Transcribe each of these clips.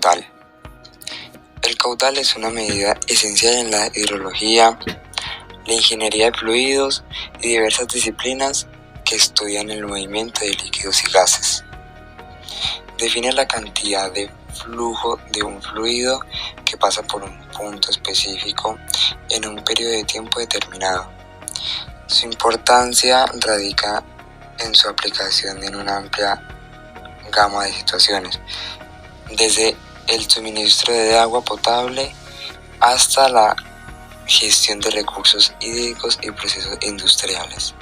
Caudal. El caudal es una medida esencial en la hidrología, la ingeniería de fluidos y diversas disciplinas que estudian el movimiento de líquidos y gases. Define la cantidad de flujo de un fluido que pasa por un punto específico en un periodo de tiempo determinado. Su importancia radica en su aplicación en una amplia gama de situaciones, desde el suministro de agua potable hasta la gestión de recursos hídricos y procesos industriales.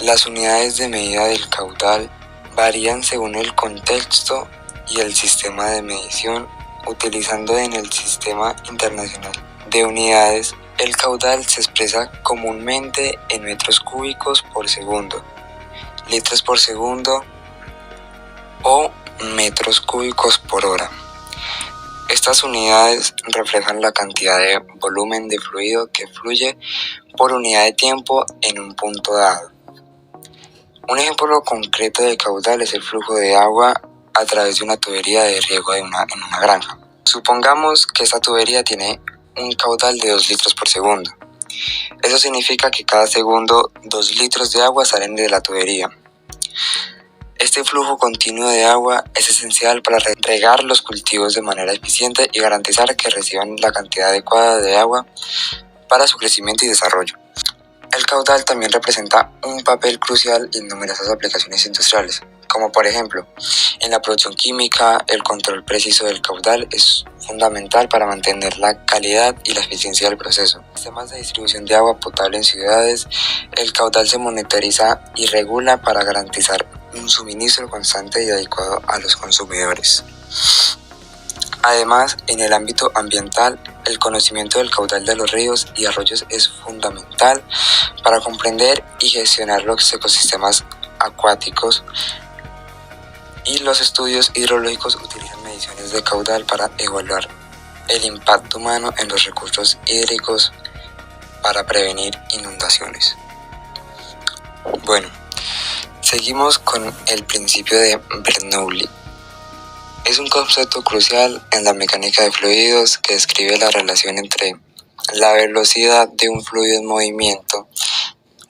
Las unidades de medida del caudal varían según el contexto y el sistema de medición, utilizando en el Sistema Internacional de Unidades. El caudal se expresa comúnmente en metros cúbicos por segundo, litros por segundo o metros cúbicos por hora. Estas unidades reflejan la cantidad de volumen de fluido que fluye por unidad de tiempo en un punto dado. Un ejemplo concreto de caudal es el flujo de agua a través de una tubería de riego en una granja. Supongamos que esta tubería tiene un caudal de 2 litros por segundo. Eso significa que cada segundo 2 litros de agua salen de la tubería. Este flujo continuo de agua es esencial para regar los cultivos de manera eficiente y garantizar que reciban la cantidad adecuada de agua para su crecimiento y desarrollo. El caudal también representa un papel crucial en numerosas aplicaciones industriales, como por ejemplo, en la producción química, el control preciso del caudal es fundamental para mantener la calidad y la eficiencia del proceso. En sistemas de distribución de agua potable en ciudades, el caudal se monitoriza y regula para garantizar un suministro constante y adecuado a los consumidores. Además, en el ámbito ambiental, el conocimiento del caudal de los ríos y arroyos es fundamental para comprender y gestionar los ecosistemas acuáticos, y los estudios hidrológicos utilizan mediciones de caudal para evaluar el impacto humano en los recursos hídricos para prevenir inundaciones. Bueno, seguimos con el principio de Bernoulli. Es un concepto crucial en la mecánica de fluidos que describe la relación entre la velocidad de un fluido en movimiento,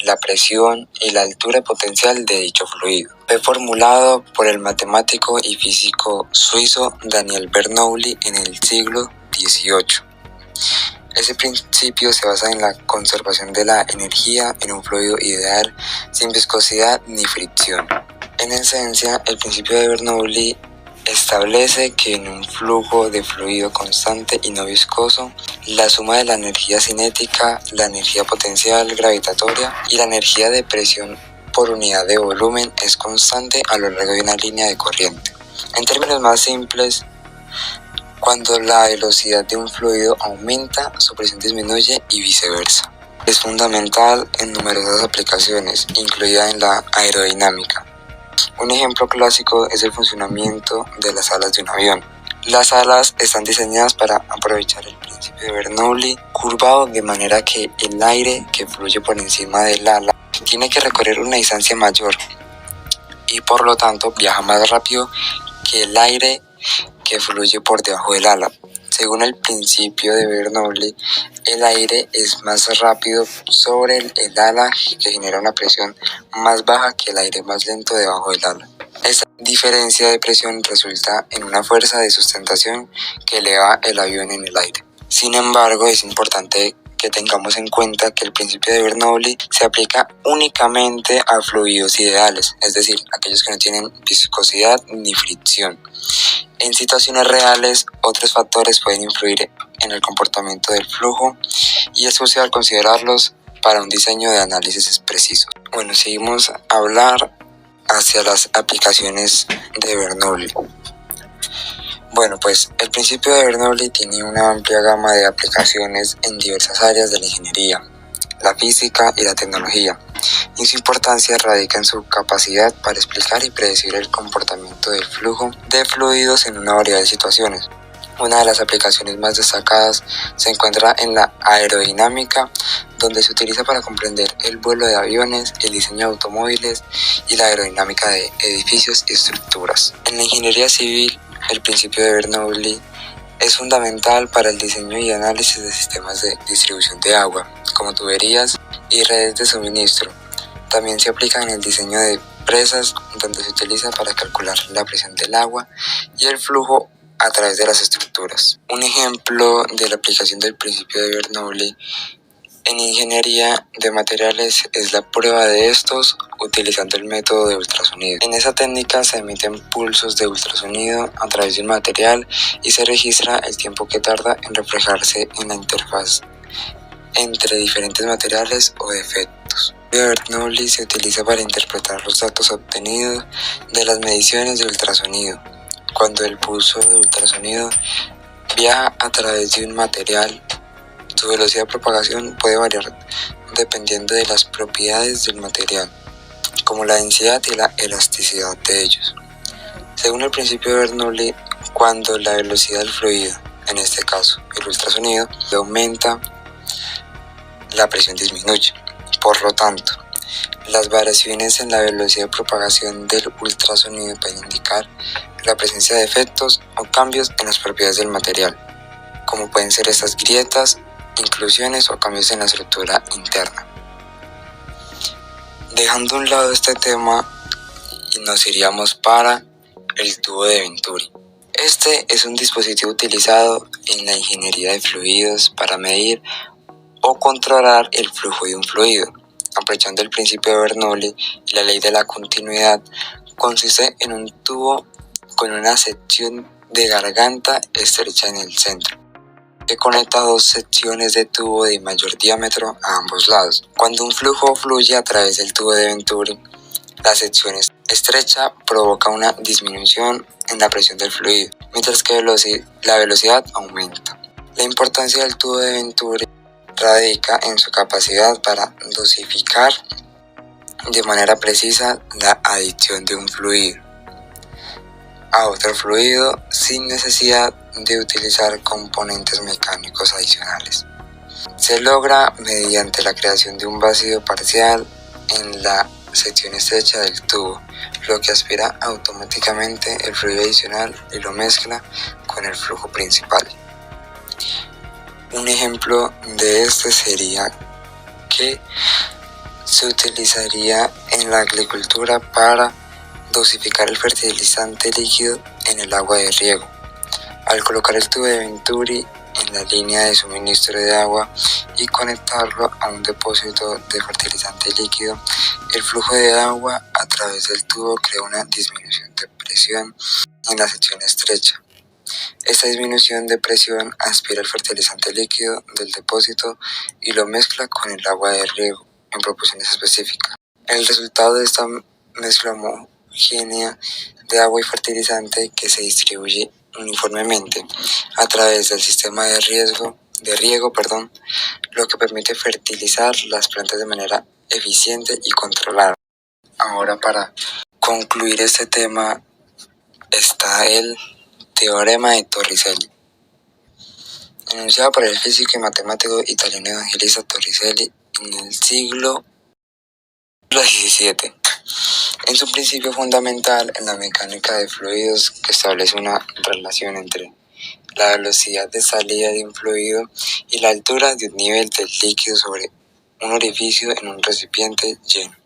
la presión y la altura potencial de dicho fluido. Fue formulado por el matemático y físico suizo Daniel Bernoulli en el siglo XVIII. Ese principio se basa en la conservación de la energía en un fluido ideal sin viscosidad ni fricción. En esencia, el principio de Bernoulli establece que en un flujo de fluido constante y no viscoso, la suma de la energía cinética, la energía potencial gravitatoria y la energía de presión por unidad de volumen es constante a lo largo de una línea de corriente. En términos más simples, cuando la velocidad de un fluido aumenta, su presión disminuye y viceversa. Es fundamental en numerosas aplicaciones, incluida en la aerodinámica. Un ejemplo clásico es el funcionamiento de las alas de un avión. Las alas están diseñadas para aprovechar el principio de Bernoulli curvado de manera que el aire que fluye por encima del ala tiene que recorrer una distancia mayor y por lo tanto viaja más rápido que el aire que fluye por debajo del ala. Según el principio de Bernoulli, el aire es más rápido sobre el ala, que genera una presión más baja que el aire más lento debajo del ala. Esta diferencia de presión resulta en una fuerza de sustentación que eleva el avión en el aire. Sin embargo, es importante que tengamos en cuenta que el principio de Bernoulli se aplica únicamente a fluidos ideales, es decir, aquellos que no tienen viscosidad ni fricción. En situaciones reales, otros factores pueden influir en el comportamiento del flujo y es crucial considerarlos para un diseño de análisis preciso. Bueno, seguimos a hablar hacia las aplicaciones de Bernoulli. Bueno, pues el principio de Bernoulli tiene una amplia gama de aplicaciones en diversas áreas de la ingeniería, la física y la tecnología, y su importancia radica en su capacidad para explicar y predecir el comportamiento del flujo de fluidos en una variedad de situaciones. Una de las aplicaciones más destacadas se encuentra en la aerodinámica, donde se utiliza para comprender el vuelo de aviones, el diseño de automóviles y la aerodinámica de edificios y estructuras. En la ingeniería civil, el principio de Bernoulli es fundamental para el diseño y análisis de sistemas de distribución de agua, como tuberías y redes de suministro. También se aplica en el diseño de presas, donde se utiliza para calcular la presión del agua y el flujo a través de las estructuras. Un ejemplo de la aplicación del principio de Bernoulli en ingeniería de materiales es la prueba de estos utilizando el método de ultrasonido. En esa técnica se emiten pulsos de ultrasonido a través de un material y se registra el tiempo que tarda en reflejarse en la interfaz entre diferentes materiales o defectos. El principio de Bernoulli se utiliza para interpretar los datos obtenidos de las mediciones de ultrasonido. Cuando el pulso de ultrasonido viaja a través de un material, su velocidad de propagación puede variar dependiendo de las propiedades del material, como la densidad y la elasticidad de ellos. Según el principio de Bernoulli, cuando la velocidad del fluido, en este caso el ultrasonido, aumenta, la presión disminuye. Por lo tanto, las variaciones en la velocidad de propagación del ultrasonido pueden indicar la presencia de efectos o cambios en las propiedades del material, como pueden ser estas grietas, inclusiones o cambios en la estructura interna. Dejando a un lado este tema, nos iríamos para el tubo de Venturi. Este es un dispositivo utilizado en la ingeniería de fluidos para medir o controlar el flujo de un fluido. Aprovechando el principio de Bernoulli y la ley de la continuidad, consiste en un tubo con una sección de garganta estrecha en el centro, que conecta dos secciones de tubo de mayor diámetro a ambos lados. Cuando un flujo fluye a través del tubo de Venturi, la sección estrecha provoca una disminución en la presión del fluido, mientras que la velocidad aumenta. La importancia del tubo de Venturi radica en su capacidad para dosificar de manera precisa la adición de un fluido a otro fluido sin necesidad de utilizar componentes mecánicos adicionales. Se logra mediante la creación de un vacío parcial en la sección estrecha del tubo, lo que aspira automáticamente el fluido adicional y lo mezcla con el flujo principal. Un ejemplo de este sería que se utilizaría en la agricultura para dosificar el fertilizante líquido en el agua de riego. Al colocar el tubo de Venturi en la línea de suministro de agua y conectarlo a un depósito de fertilizante líquido, el flujo de agua a través del tubo crea una disminución de presión en la sección estrecha. Esta disminución de presión aspira el fertilizante líquido del depósito y lo mezcla con el agua de riego en proporciones específicas. El resultado de esta mezcla homogénea de agua y fertilizante que se distribuye uniformemente a través del sistema de riego, lo que permite fertilizar las plantas de manera eficiente y controlada. Ahora, para concluir este tema, está el teorema de Torricelli, enunciado por el físico y matemático italiano Evangelista Torricelli en el siglo XVII. Es un principio fundamental en la mecánica de fluidos que establece una relación entre la velocidad de salida de un fluido y la altura de un nivel del líquido sobre un orificio en un recipiente lleno.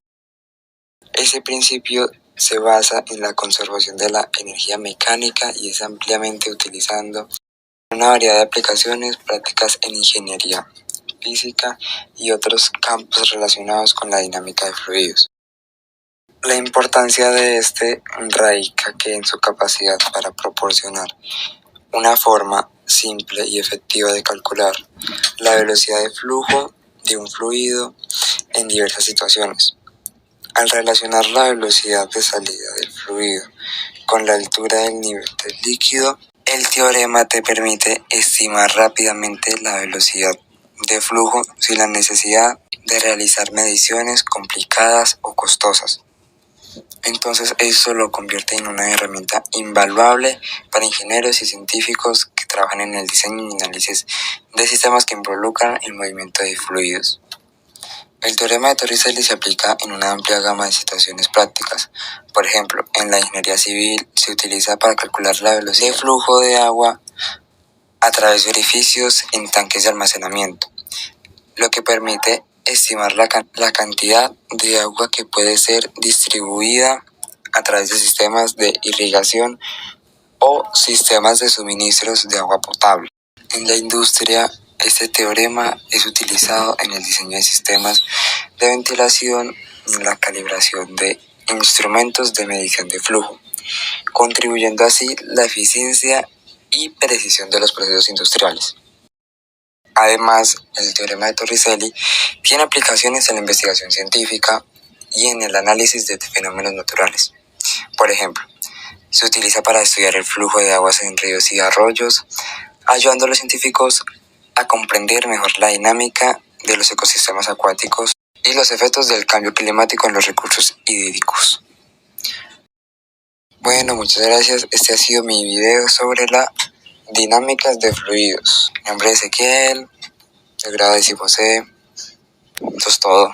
Ese principio se basa en la conservación de la energía mecánica y es ampliamente utilizado en una variedad de aplicaciones prácticas en ingeniería, física y otros campos relacionados con la dinámica de fluidos. La importancia de este radica en su capacidad para proporcionar una forma simple y efectiva de calcular la velocidad de flujo de un fluido en diversas situaciones. Al relacionar la velocidad de salida del fluido con la altura del nivel del líquido, el teorema te permite estimar rápidamente la velocidad de flujo sin la necesidad de realizar mediciones complicadas o costosas. Entonces eso lo convierte en una herramienta invaluable para ingenieros y científicos que trabajan en el diseño y análisis de sistemas que involucran el movimiento de fluidos. El teorema de Torricelli se aplica en una amplia gama de situaciones prácticas. Por ejemplo, en la ingeniería civil se utiliza para calcular la velocidad de flujo de agua a través de orificios en tanques de almacenamiento, lo que permite estimar la cantidad de agua que puede ser distribuida a través de sistemas de irrigación o sistemas de suministros de agua potable. En la industria, este teorema es utilizado en el diseño de sistemas de ventilación y en la calibración de instrumentos de medición de flujo, contribuyendo así la eficiencia y precisión de los procesos industriales. Además, el teorema de Torricelli tiene aplicaciones en la investigación científica y en el análisis de fenómenos naturales. Por ejemplo, se utiliza para estudiar el flujo de aguas en ríos y arroyos, ayudando a los científicos a comprender mejor la dinámica de los ecosistemas acuáticos y los efectos del cambio climático en los recursos hídricos. Bueno, muchas gracias. Este ha sido mi video sobre las dinámicas de fluidos. Mi nombre es Ezequiel, de grado 10 José. Eso es todo.